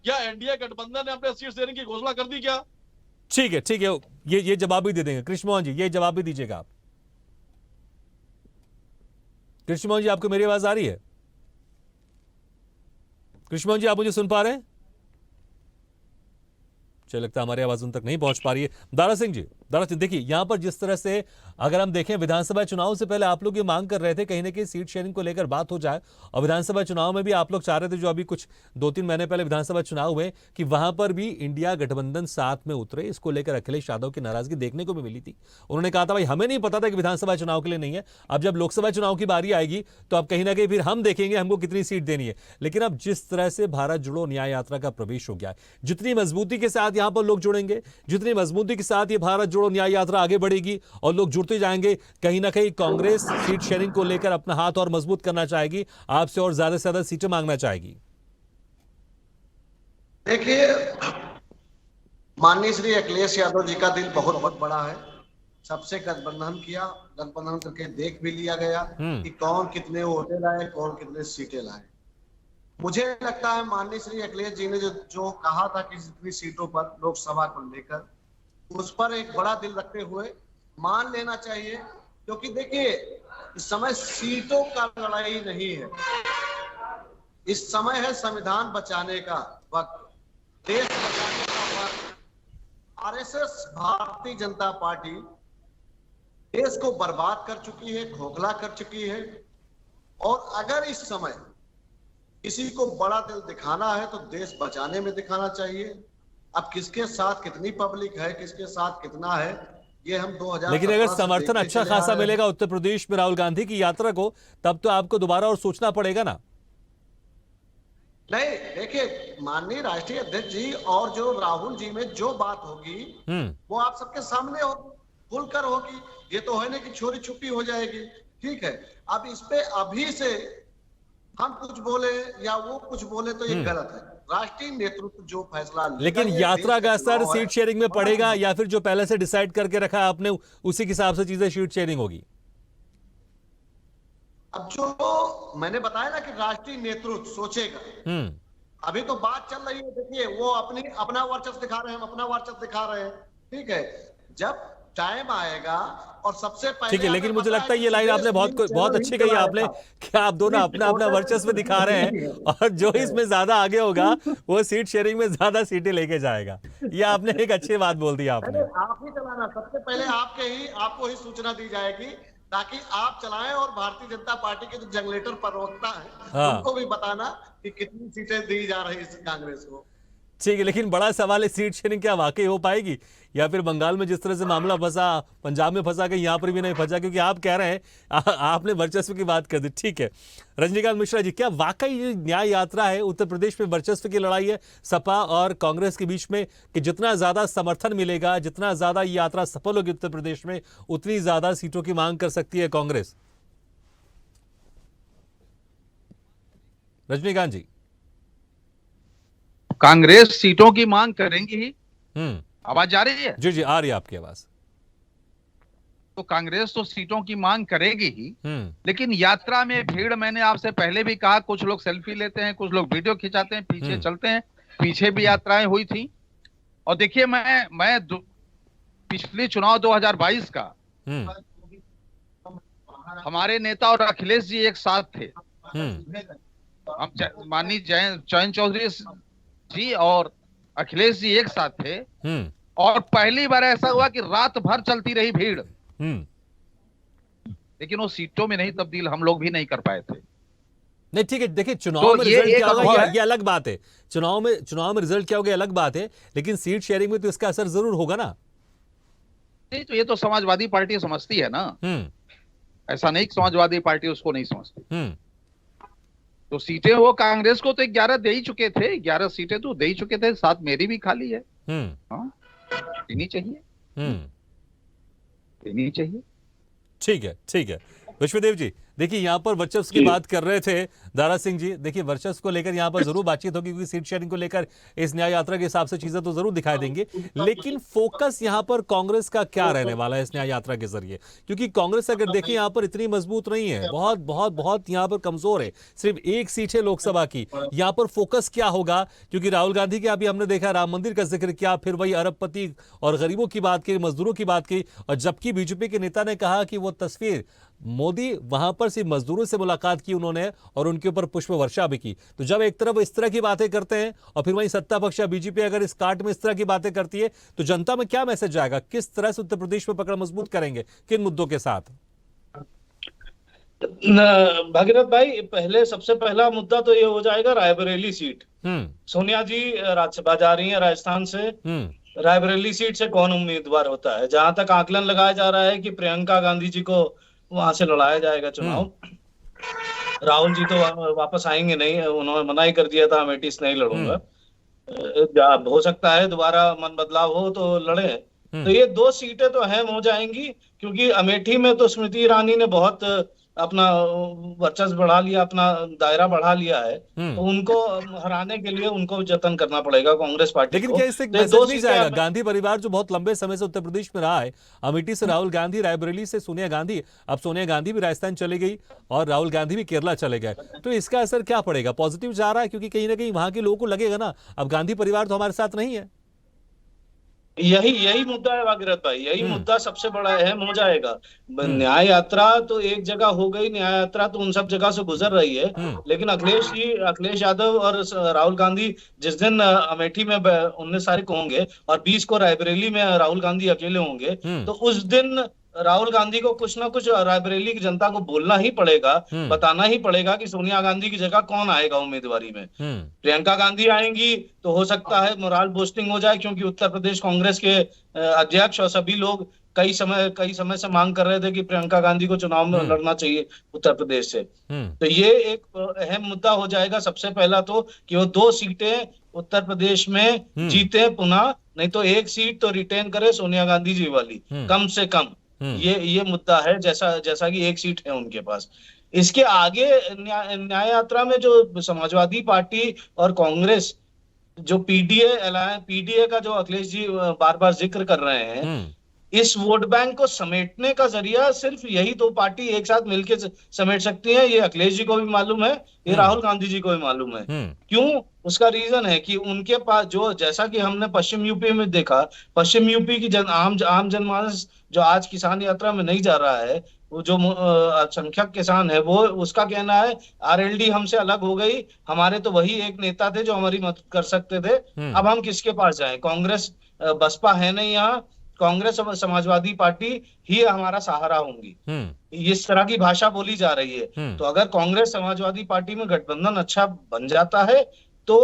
क्या एनडीए गठबंधन ने अपने सीट शेयरिंग की घोषणा कर दी क्या? ठीक है, ये जवाब भी दे देंगे कृष्ण मोहन जी, ये जवाब भी दीजिएगा आप। कृष्ण मोहन जी, आपको मेरी आवाज आ रही है? कृष्ण मोहन जी, आप मुझे सुन पा रहे हैं? चलिए, लगता है हमारी आवाज उन तक नहीं पहुंच पा रही है। दारा सिंह जी, देखिए यहां पर जिस तरह से अगर हम देखें, विधानसभा चुनाव से पहले आप लोग ये मांग कर रहे थे कहीं ना कहीं सीट शेयरिंग को लेकर बात हो जाए, और विधानसभा चुनाव में भी आप लोग चाह रहे थे, जो अभी कुछ 2-3 महीने पहले विधानसभा चुनाव हुए, कि वहां पर भी इंडिया गठबंधन साथ में उतरे। इसको लेकर अखिलेश यादव की नाराजगी देखने को भी मिली थी। उन्होंने कहा था भाई हमें नहीं पता था कि विधानसभा चुनाव के लिए नहीं है, अब जब लोकसभा चुनाव की बारी आएगी तो अब कहीं ना कहीं फिर हम देखेंगे हमको कितनी सीट देनी है। लेकिन अब जिस तरह से भारत जोड़ो न्याय यात्रा का प्रवेश हो गया है, जितनी मजबूती के साथ यहां पर लोग जुड़ेंगे, जितनी मजबूती के साथ ये भारत जोड़ो न्याय यात्रा आगे बढ़ेगी और लोग जुड़ते जाएंगे, कहीं ना कहीं कांग्रेस सीट शेयरिंग को लेकर अपना हाथ और मजबूत करना चाहेगी, आपसे और ज्यादा से ज्यादा सीटें मांगना चाहेगी। देखिए, माननीय श्री अखिलेश यादव जी का दिल बहुत बड़ा है। सबसे गठबंधन किया, गठबंधन करके देख भी लिया गया कि कौन कितने वोटे लाए, कौन कितने सीटें लाए। मुझे लगता है माननीय श्री अखिलेश जी ने जो कहा था कि जितनी सीटों पर लोकसभा को लेकर, उस पर एक बड़ा दिल रखते हुए मान लेना चाहिए, क्योंकि देखिए इस समय सीटों का लड़ाई नहीं है, इस समय है संविधान बचाने का वक्त, देश बचाने का वक्त। आरएसएस भारतीय जनता पार्टी देश को बर्बाद कर चुकी है, खोखला कर चुकी है, और अगर इस समय किसी को बड़ा दिल दिखाना है तो देश बचाने में दिखाना चाहिए। अब किसके साथ कितनी पब्लिक है, किसके साथ कितना है, ये हम 2017 लेकिन अगर से समर्थन देखते अच्छा चले आ खासा रहे हैं। मिलेगा उत्तर प्रदेश में राहुल गांधी की यात्रा को, तब तो आपको दोबारा और सोचना पड़ेगा ना। नहीं, देखिए माननीय राष्ट्रीय अध्यक्ष जी और जो राहुल जी में जो बात होगी वो आप सबके सामने होगी, खुलकर होगी। ये तो है ना कि छोरी छुपी हो जाएगी, ठीक है। अब इस पे अभी से हम कुछ बोले या वो कुछ बोले तो ये गलत है। राष्ट्रीय नेतृत्व जो फैसला लेगा, लेकिन ये यात्रा देश का चुनाव असर है। सीट शेयरिंग में पड़ेगा या फिर जो पहले से डिसाइड करके रखा है आपने उसी के हिसाब से चीजें सीट शेयरिंग होगी? अब जो मैंने बताया ना कि राष्ट्रीय नेतृत्व सोचेगा। अभी तो बात चल रही है, देखिए वो अपना वर्चस्व दिखा रहे हैं, हम अपना वर्चस्व दिखा रहे हैं, ठीक है। जब टाइम आएगा और सबसे पहले, ठीक है, लेकिन मुझे लगता है ये लाइन आपने बहुत अच्छी कही आपने कि आप दोनों अपना अपना वर्चस्व दिखा रहे हैं और जो इसमें ज्यादा आगे होगा वो सीट शेयरिंग में ज्यादा सीटें लेके जाएगा। ये आपने एक अच्छी बात बोल दी आपने। आप ही चलाना, सबसे पहले आपको ही सूचना दी जाएगी ताकि आप चलाएं और भारतीय जनता पार्टी के जो जनरेटर प्रवक्ता है उनको भी बताना कि कितनी सीटें दी जा रही है कांग्रेस को। ठीक है, लेकिन बड़ा सवाल है सीट शेयरिंग क्या वाकई हो पाएगी या फिर बंगाल में जिस तरह से मामला फंसा, पंजाब में फंसा, कहीं यहाँ पर भी नहीं फंसा, क्योंकि आप कह रहे हैं आपने वर्चस्व की बात कर दी। ठीक है, रजनीकांत मिश्रा जी, क्या वाकई ये न्याय यात्रा है, उत्तर प्रदेश में वर्चस्व की लड़ाई है सपा और कांग्रेस के बीच में कि जितना ज्यादा समर्थन मिलेगा, जितना ज्यादा ये यात्रा सफल होगी उत्तर प्रदेश में, उतनी ज्यादा सीटों की मांग कर सकती है कांग्रेस? रजनीकांत जी। कांग्रेस सीटों की मांग करेंगी ही। आवाज जा रही है? जी जी, आ रही है आपकी आवाज। तो कांग्रेस तो सीटों की मांग करेगी ही, लेकिन यात्रा में भीड़, मैंने आपसे पहले भी कहा, कुछ लोग सेल्फी लेते हैं, कुछ लोग वीडियो खिंचाते हैं, पीछे चलते हैं। पीछे भी यात्राएं हुई थी। और देखिए, मैं पिछले चुनाव 2022 का हमारे नेता और अखिलेश जी एक साथ थे। हम माननीय चयन चौधरी जी और अखिलेश जी एक साथ थे और पहली बार ऐसा हुआ कि रात भर चलती रही भीड़, लेकिन वो सीटों में नहीं तब्दील हम लोग भी नहीं कर पाए थे। नहीं, ठीक है, देखिए चुनाव में रिजल्ट क्या होगा ये अलग बात है, चुनाव में रिजल्ट क्या होगा अलग बात है, लेकिन सीट शेयरिंग में तो इसका असर जरूर होगा ना। नहीं, तो ये तो समाजवादी पार्टी समझती है ना, ऐसा नहीं कि समाजवादी पार्टी उसको नहीं समझती। तो सीटें वो कांग्रेस को तो 11 दे ही चुके थे, 11 सीटें तो दे ही चुके थे, 7 मेरी भी खाली है। हाँ, देनी चाहिए, देनी चाहिए। ठीक है, ठीक है। विश्वदेव जी, देखिए यहाँ पर वर्चस्व की बात कर रहे थे दारा सिंह जी, देखिए वर्चस्व को लेकर यहाँ पर जरूर बातचीत होगी क्योंकि सीट शेयरिंग को लेकर इस न्याय यात्रा के हिसाब से चीजें तो जरूर दिखाई देंगे, लेकिन फोकस यहाँ पर कांग्रेस का क्या रहने वाला है इस न्याय यात्रा के जरिए? क्योंकि कांग्रेस अगर देखिए यहाँ पर इतनी मजबूत नहीं है, बहुत बहुत बहुत यहाँ पर कमजोर है, सिर्फ 1 सीट है लोकसभा की। यहाँ पर फोकस क्या होगा? क्योंकि राहुल गांधी के अभी हमने देखा राम मंदिर का जिक्र किया, फिर वही अरबपति और गरीबों की बात की, मजदूरों की बात की, और जबकि बीजेपी के नेता ने कहा कि वो तस्वीर मोदी वहां पर सिर्फ मजदूरों से मुलाकात की उन्होंने और उनके ऊपर पुष्प वर्षा भी की। तो जब एक तरफ इस तरह की बातें करते हैं और फिर वहीं सत्ता पक्ष बीजेपी अगर इस काट में इस तरह की बातें करती है तो जनता में क्या मैसेज जाएगा? किस तरह से उत्तर प्रदेश में पकड़ मजबूत करेंगे, किन मुद्दों के साथ? भागीरथ भाई, सबसे पहला मुद्दा तो ये हो जाएगा रायबरेली सीट। सोनिया जी राज्यसभा जा रही है राजस्थान से, रायबरेली सीट से कौन उम्मीदवार होता है? जहां तक आकलन लगाया जा रहा है कि प्रियंका गांधी जी को वहां से लड़ाया जाएगा चुनाव। राहुल जी तो वापस आएंगे नहीं, उन्होंने मना ही कर दिया था, अमेठी से नहीं लड़ूंगा। हो सकता है दोबारा मन बदलाव हो तो लड़े। तो ये 2 सीटें तो अहम हो जाएंगी, क्योंकि अमेठी में तो स्मृति ईरानी ने बहुत अपना वर्चस्व बढ़ा लिया, अपना दायरा बढ़ा लिया है, तो उनको हराने के लिए उनको जतन करना पड़ेगा कांग्रेस पार्टी लेकिन को। क्या इससे मैसेज नहीं जाएगा? गांधी परिवार जो बहुत लंबे समय से उत्तर प्रदेश में रहा है, अमेठी से राहुल गांधी, रायबरेली से सोनिया गांधी, अब सोनिया गांधी भी राजस्थान चले गई और राहुल गांधी भी केरला चले गए, तो इसका असर क्या पड़ेगा? पॉजिटिव जा रहा है क्योंकि कहीं ना कहीं वहां के लोगों को लगेगा ना अब गांधी परिवार तो हमारे साथ नहीं है। यही मुद्दा है भागीरथ भाई, यही मुद्दा सबसे बड़ा अहम हो जाएगा। न्याय यात्रा तो एक जगह हो गई, न्याय यात्रा तो उन सब जगह से गुजर रही है, लेकिन अखिलेश यादव और राहुल गांधी जिस दिन अमेठी में 19 तारीख को होंगे और 20 को रायबरेली में राहुल गांधी अकेले होंगे, तो उस दिन राहुल गांधी को कुछ ना कुछ रायबरेली की जनता को बोलना ही पड़ेगा, बताना ही पड़ेगा कि सोनिया गांधी की जगह कौन आएगा उम्मीदवारी में। प्रियंका गांधी आएंगी तो हो सकता है मोरल बूस्टिंग हो जाए, क्योंकि उत्तर प्रदेश कांग्रेस के अध्यक्ष और सभी लोग कई समय से मांग कर रहे थे कि प्रियंका गांधी को चुनाव में लड़ना चाहिए उत्तर प्रदेश से। तो ये एक अहम मुद्दा हो जाएगा सबसे पहला तो, कि वो 2 सीटें उत्तर प्रदेश में जीते पुनः, नहीं तो 1 सीट तो रिटेन करे सोनिया गांधी जी वाली कम से कम। ये मुद्दा है, जैसा कि 1 सीट है उनके पास। इसके आगे न्याय यात्रा में जो समाजवादी पार्टी और कांग्रेस जो पीडीए का जो अखिलेश जी बार बार जिक्र कर रहे हैं, इस वोट बैंक को समेटने का जरिया सिर्फ यही 2 पार्टी एक साथ मिलकर समेट सकती हैं। ये अखिलेश जी को भी मालूम है, ये राहुल गांधी जी को भी मालूम है। क्यों? उसका रीजन है कि उनके पास जो, जैसा कि हमने पश्चिम यूपी में देखा, पश्चिम यूपी की आम जनमानस जो आज किसान यात्रा में नहीं जा रहा है, वो जो संख्यक किसान है, वो उसका कहना है आरएलडी हमसे अलग हो गई, हमारे तो वही एक नेता थे जो हमारी मदद कर सकते थे, अब हम किसके पास जाएं? कांग्रेस बसपा है नहीं यहाँ, कांग्रेस और समाजवादी पार्टी ही हमारा सहारा होंगी। इस तरह की भाषा बोली जा रही है। तो अगर कांग्रेस समाजवादी पार्टी में गठबंधन अच्छा बन जाता है तो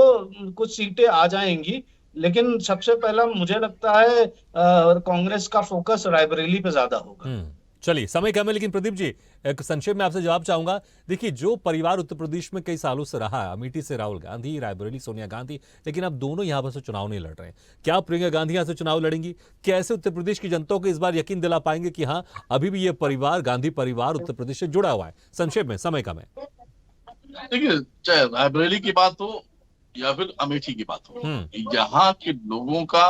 कुछ सीटें आ जाएंगी, लेकिन सबसे पहला मुझे लगता है कांग्रेस का फोकस रायबरेली पे ज्यादा होगा। चलिए, समय कम है, लेकिन प्रदीप जी एक संक्षेप में आपसे जवाब चाहूंगा। देखिए, जो परिवार उत्तर प्रदेश में कई सालों से रहा है, अमेठी से राहुल गांधी, रायबरेली सोनिया गांधी, लेकिन अब दोनों यहां पर से चुनाव नहीं लड़ रहे हैं। क्या प्रियंका गांधी यहां से चुनाव लड़ेंगी? कैसे उत्तर प्रदेश की जनता को इस बार यकीन दिला पाएंगे कि हाँ, अभी भी ये परिवार, गांधी परिवार उत्तर प्रदेश से जुड़ा हुआ है? संक्षेप में, समय कम है। देखिए, चाहे रायबरेली की बात हो या फिर अमेठी की बात हो, यहाँ के लोगों का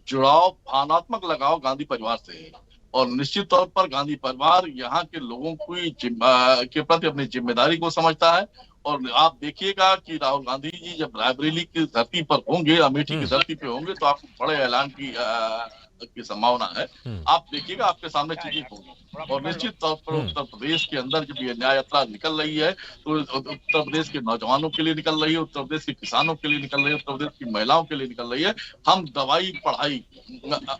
जुड़ाव, भावनात्मक लगाव गांधी परिवार से है, और निश्चित तौर पर गांधी परिवार यहाँ के लोगों के प्रति अपनी जिम्मेदारी को समझता है। और आप देखिएगा कि राहुल गांधी जी जब रायबरेली की धरती पर होंगे, अमेठी की धरती पे होंगे, तो आपको बड़े ऐलान की संभावना है। आप देखिएगा, आपके सामने चीजें होंगी। और निश्चित तौर पर उत्तर प्रदेश के अंदर जब ये न्याय यात्रा निकल रही है, तो उत्तर प्रदेश के नौजवानों के लिए निकल रही है, उत्तर प्रदेश के किसानों के लिए निकल रही है, उत्तर प्रदेश की महिलाओं के लिए निकल रही है। हम दवाई, पढ़ाई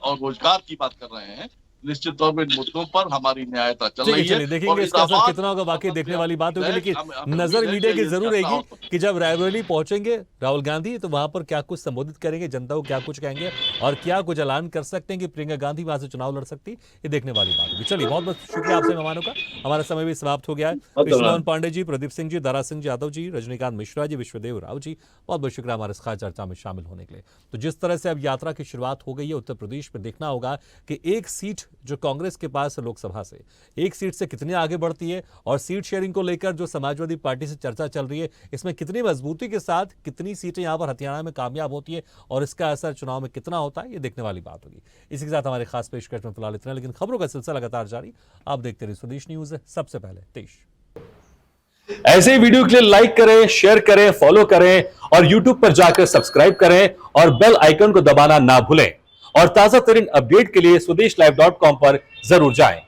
और रोजगार की बात कर रहे हैं। निश्चित तौर पर इन मुद्दों पर हमारी न्याय यात्रा चल रही है। देखेंगे इसका असर कितना होगा, वाकई देखने वाली बात होगी। लेकिन नजर मीडिया की जरूर रहेगी कि जब रायबरेली पहुंचेंगे राहुल गांधी, तो वहां पर क्या कुछ संबोधित करेंगे, जनता को क्या कुछ कहेंगे और क्या कुछ ऐलान कर सकते हैं कि प्रियंका गांधी वहां से चुनाव लड़ सकती, ये देखने वाली बात होगी। चलिए, बहुत बहुत शुक्रिया आपसे मेहमानों का। हमारा समय भी समाप्त हो गया है। कृष्णमोहन पांडे जी, प्रदीप सिंह जी, दारा सिंह यादव जी, रजनीकांत मिश्रा जी, विश्वदेव राव जी, बहुत बहुत शुक्रिया हमारे इस खास चर्चा में शामिल होने के लिए। तो जिस तरह से अब यात्रा की शुरुआत हो गई है उत्तर प्रदेश में, देखना होगा कि एक सीट जो कांग्रेस के पास लोकसभा से, एक सीट से कितनी आगे बढ़ती है, और सीट शेयरिंग को लेकर जो समाजवादी पार्टी से चर्चा चल रही है, इसमें कितनी मजबूती के साथ कितनी सीटें यहां पर हरियाणा में कामयाब होती है और इसका असर चुनाव में कितना होता है, ये देखने वाली बात होगी। इसी के साथ हमारे खास पेशकश में फिलहाल इतना, लेकिन खबरों का सिलसिला लगातार जारी। आप देखते रहिए स्वदेश न्यूज। सबसे पहले देश। ऐसे वीडियो के लिए लाइक करें, शेयर करें, फॉलो करें और यूट्यूब पर जाकर सब्सक्राइब करें और बेल आइकन को दबाना ना भूलें। और ताजा तरीन अपडेट के लिए स्वदेशलाइव.com पर जरूर जाएं।